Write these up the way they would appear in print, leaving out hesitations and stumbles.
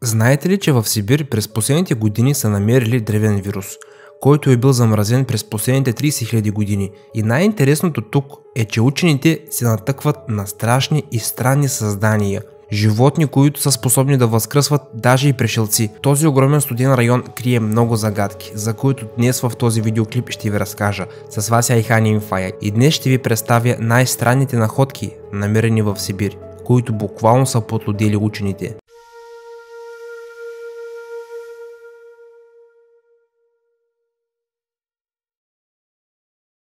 Знаете ли, че в Сибир през последните години са намерили древен вирус, който е бил замразен през последните 30 000 години? И най-интересното тук е, че учените се натъкват на страшни и странни създания. Животни, които са способни да възкръсват даже и пришелци. Този огромен студен район крие много загадки, за които днес в този видеоклип ще ви разкажа. С вас е Айхан Инфая и днес ще ви представя най-странните находки, намерени в Сибир, които буквално са подлудили учените.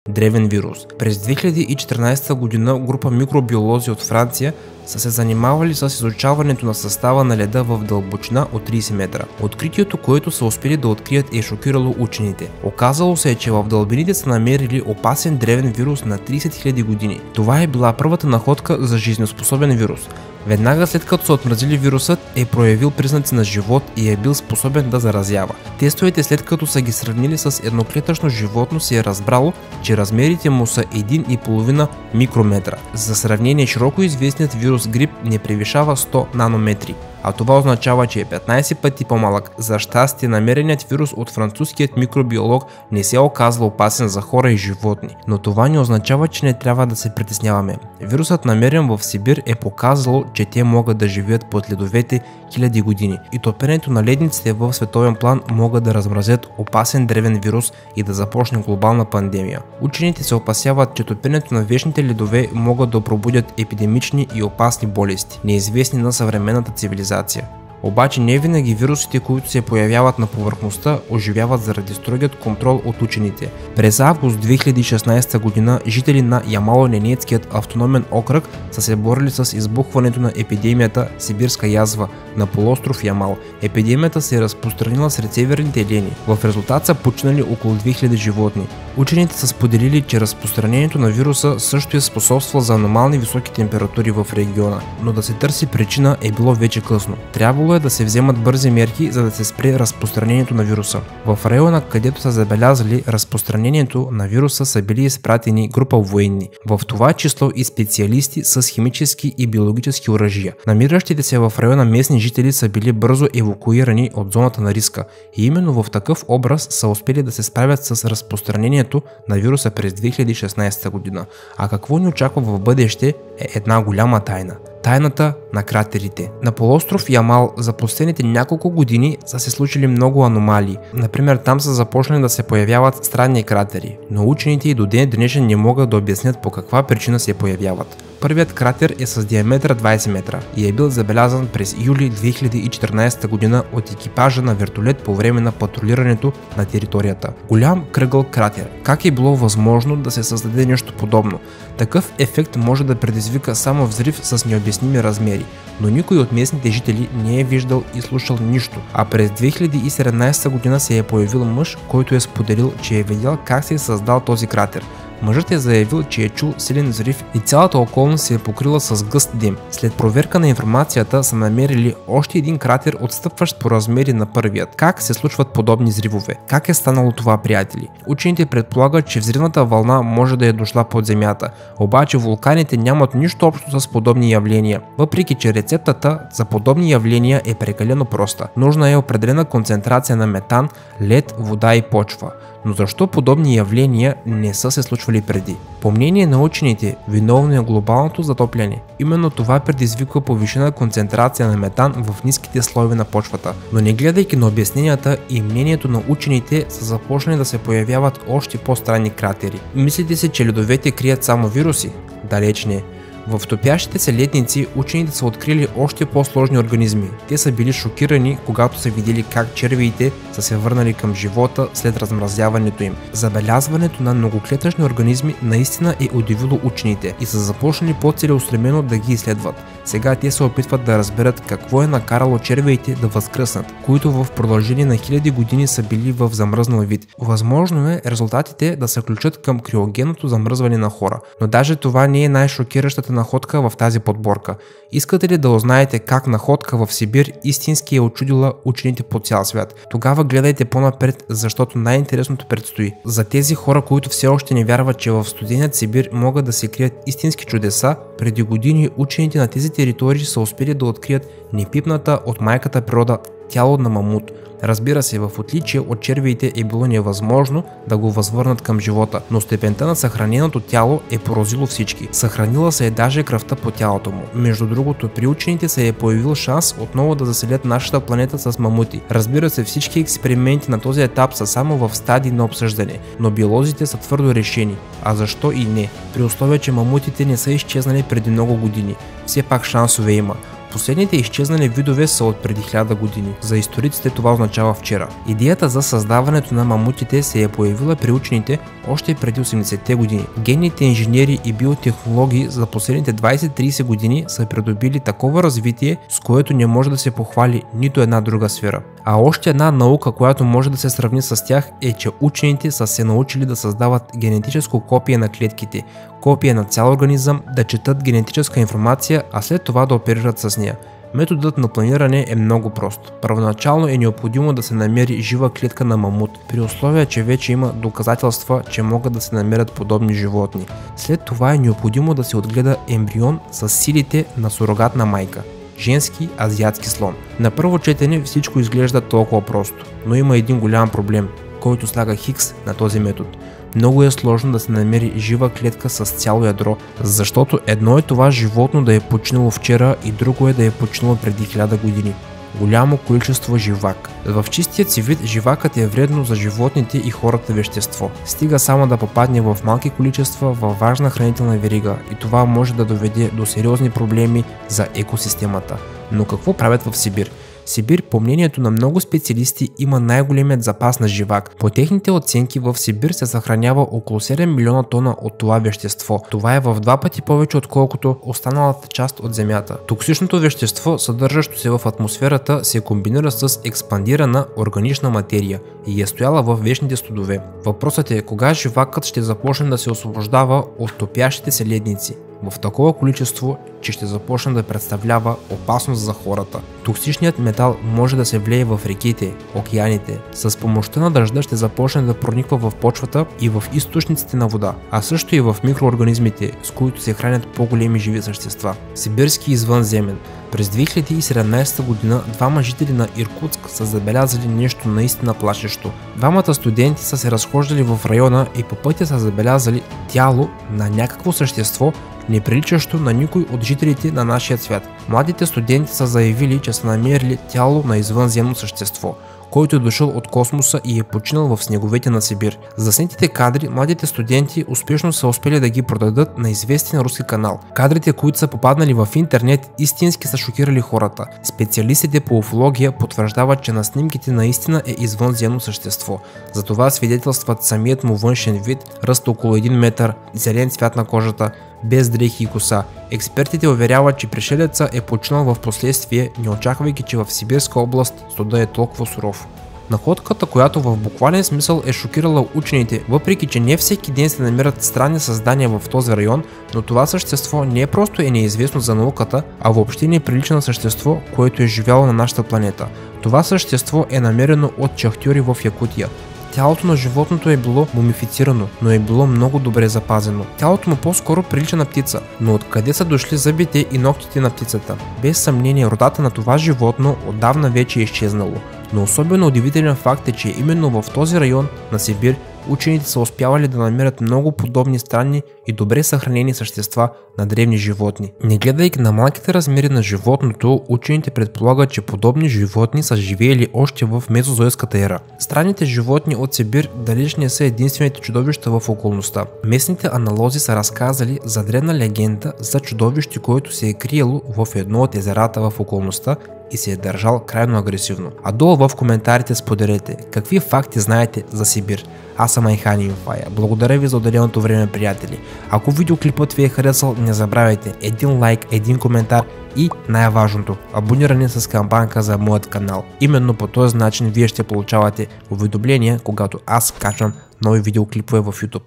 Древен вирус. През 2014 година група микробиолози от Франция са се занимавали с изучаването на състава на леда в дълбочина от 30 метра. Откритието, което са успели да открият, е шокирало учените. Оказало се, че в дълбините са намерили опасен древен вирус на 30 000 години. Това е била първата находка за жизнеспособен вирус. Веднага след като са отмразили вирусът, е проявил признаци на живот и е бил способен да заразява. Тестовете, след като са ги сравнили с едноклетъчно животно, се е разбрало, че размерите му са 1,5 микрометра. За сравнение, широко известният вирус грип не превишава 100 нанометри, а това означава, че е 15 пъти по-малък. За щастие, намереният вирус от французският микробиолог не се е оказал опасен за хора и животни. Но това не означава, че не трябва да се притесняваме. Вирусът, намерен в Сибир, е показало, че те могат да живеят под ледовете хиляди години и топенето на ледниците в световен план могат да размразят опасен древен вирус и да започне глобална пандемия. Учените се опасяват, че топенето на вечните ледове могат да пробудят епидемични и опасни болести, неизвестни на съвременната цивилизация. Обаче не винаги вирусите, които се появяват на повърхността, оживяват заради строгият контрол от учените. През август 2016 година жители на Ямало-Ненецкият автономен окръг са се борили с избухването на епидемията сибирска язва на полуостров Ямал. Епидемията се е разпространила сред северните елени. В резултат са починали около 2000 животни. Учените са споделили, че разпространението на вируса също е способствало за аномални високи температури в региона, но да се търси причина е било вече късно. Трябвало е да се вземат бързи мерки, за да се спре разпространението на вируса. В района, където са забелязали разпространението на вируса, са били изпратени група военни, в това число и специалисти с химически и биологически оръжия. Намиращите се в района местни жители са били бързо евакуирани от зоната на риска и именно в такъв образ са успели да се справят с разпространението на вируса през 2016 година. А какво ни очаква в бъдеще е една голяма тайна. Тайната на кратерите. На полуостров Ямал за последните няколко години са се случили много аномалии. Например, там са започнали да се появяват странни кратери, но учените и до ден днешен не могат да обяснят по каква причина се появяват. Първият кратер е с диаметър 20 метра и е бил забелязан през юли 2014 година от екипажа на вертолет по време на патрулирането на територията. Голям кръгъл кратер. Как е било възможно да се създаде нещо подобно? Такъв ефект може да предизвика само взрив с необясними размери, но никой от местните жители не е виждал и слушал нищо. А през 2017 година се е появил мъж, който е споделил, че е видял как се е създал този кратер. Мъжът е заявил, че е чул силен взрив и цялата околност се е покрила с гъст дим. След проверка на информацията са намерили още един кратер, отстъпващ по размери на първият. Как се случват подобни взривове? Как е станало това, приятели? Учените предполагат, че взривната вълна може да е дошла под земята, обаче вулканите нямат нищо общо с подобни явления. Въпреки че рецептата за подобни явления е прекалено проста. Нужна е определена концентрация на метан, лед, вода и почва. Но защо подобни явления не са се случвали преди? По мнение на учените, виновно е глобалното затопляне. Именно това предизвиква повишена концентрация на метан в ниските слоеве на почвата. Но не гледайки на обясненията и мнението на учените, са започнали да се появяват още по-странни кратери. Мислите си, че ледовете крият само вируси? Далеч не. В топящите се ледници учените са открили още по-сложни организми. Те са били шокирани, когато са видели как червиите са се върнали към живота след размразяването им. Забелязването на многоклетъчни организми наистина е удивило учените и са започнали по-целеустремено да ги изследват. Сега те се опитват да разберат какво е накарало червиите да възкръснат, които в продължение на хиляди години са били в замръзнал вид. Възможно е резултатите да се включат към криогенното замръзване на хора, но даже това не е най-шокиращата находка в тази подборка? Искате ли да узнаете как находка в Сибир истински е очудила учените по цял свят? Тогава гледайте по-напред, защото най-интересното предстои. За тези хора, които все още не вярват, че в студеният Сибир могат да се крият истински чудеса, преди години учените на тези територии са успели да открият непипната от майката природа тяло на мамут. Разбира се, в отличие от червиите е било невъзможно да го възвърнат към живота, но степента на съхраненото тяло е поразило всички. Съхранила се е даже кръвта по тялото му. Между другото, при учените се е появил шанс отново да заселят нашата планета с мамути. Разбира се, всички експерименти на този етап са само в стадии на обсъждане, но биолозите са твърдо решени. А защо и не? При условие, че мамутите не са изчезнали преди много години. Все пак шансове има. Последните изчезнали видове са от преди 1000 години. За историците това означава вчера. Идеята за създаването на мамутите се е появила при учените още преди 80-те години. Генните инженери и биотехнологии за последните 20-30 години са придобили такова развитие, с което не може да се похвали нито една друга сфера. А още една наука, която може да се сравни с тях, е, че учените са се научили да създават генетическо копие на клетките, копие на цял организъм, да четат генетическа информация, а след това да оперират с нея. Методът на планиране е много прост. Първоначално е необходимо да се намери жива клетка на мамут, при условие, че вече има доказателства, че могат да се намерят подобни животни. След това е необходимо да се отгледа ембрион с силите на сурогатна майка. Женски азиатски слон. На първо четене всичко изглежда толкова просто, но има един голям проблем, който слага хикс на този метод. Много е сложно да се намери жива клетка с цяло ядро, защото едно е това животно да е починало вчера и друго е да е починало преди 1000 години. Голямо количество живак. В чистият си вид живакът е вредно за животните и хората вещество. Стига само да попадне в малки количества във важна хранителна верига и това може да доведе до сериозни проблеми за екосистемата. Но какво правят в Сибир? Сибир, по мнението на много специалисти, има най-големият запас на живак. По техните оценки в Сибир се съхранява около 7 милиона тона от това вещество. Това е в 2 пъти повече отколкото останалата част от Земята. Токсичното вещество, съдържащо се в атмосферата, се комбинира с експандирана органична материя и е стояла в вечните студове. Въпросът е кога живакът ще започне да се освобождава от топящите се ледници в такова количество, че ще започне да представлява опасност за хората. Токсичният метал може да се влее в реките, океаните. С помощта на дъжда ще започне да прониква в почвата и в източниците на вода, а също и в микроорганизмите, с които се хранят по-големи живи същества. Сибирски извънземен. През 2017 година двама жители на Иркутск са забелязали нещо наистина плашещо. Двамата студенти са се разхождали в района и по пътя са забелязали тяло на някакво същество, неприличащо на никой от жителите на нашия свят. Младите студенти са заявили, че са намерили тяло на извънземно същество, който е дошъл от космоса и е починал в снеговете на Сибир. За заснетите кадри младите студенти успешно са успели да ги продадат на известен руски канал. Кадрите, които са попаднали в интернет, истински са шокирали хората. Специалистите по уфология потвърждават, че на снимките наистина е извънземно същество. За това свидетелстват самият му външен вид, ръст около 1 метър, зелен цвят на кожата, без дрехи и коса. Експертите уверяват, че пришелеца е починал в последствие, не очаквайки, че в Сибирска област студа е толкова суров. Находката, която в буквален смисъл е шокирала учените, въпреки че не всеки ден се намират странни създания в този район, но това същество не просто е неизвестно за науката, а въобще не прилича на същество, което е живяло на нашата планета. Това същество е намерено от шахтьори в Якутия. Тялото на животното е било мумифицирано, но е било много добре запазено. Тялото му по-скоро прилича на птица, но откъде са дошли зъбите и ногтите на птицата? Без съмнение, родата на това животно отдавна вече е изчезнало. Но особено удивителен факт е, че именно в този район на Сибир учените са успявали да намерят много подобни странни и добре съхранени същества на древни животни. Не гледайки на малките размери на животното, учените предполагат, че подобни животни са живеели още в мезозойската ера. Странните животни от Сибир далеч не са единствените чудовища в околността. Местните аналози са разказали за древна легенда за чудовище, което се е криело в едно от езерата в околността и се е държал крайно агресивно. А долу в коментарите споделете какви факти знаете за Сибир. Аз съм Айхан Инфая. Благодаря ви за отделеното време, приятели. Ако видеоклипът ви е харесал, не забравяйте един лайк, един коментар и най-важното – абониране с камбанка за моят канал. Именно по този начин вие ще получавате уведомления, когато аз качвам нови видеоклипове в YouTube.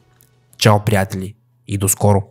Чао, приятели, и до скоро!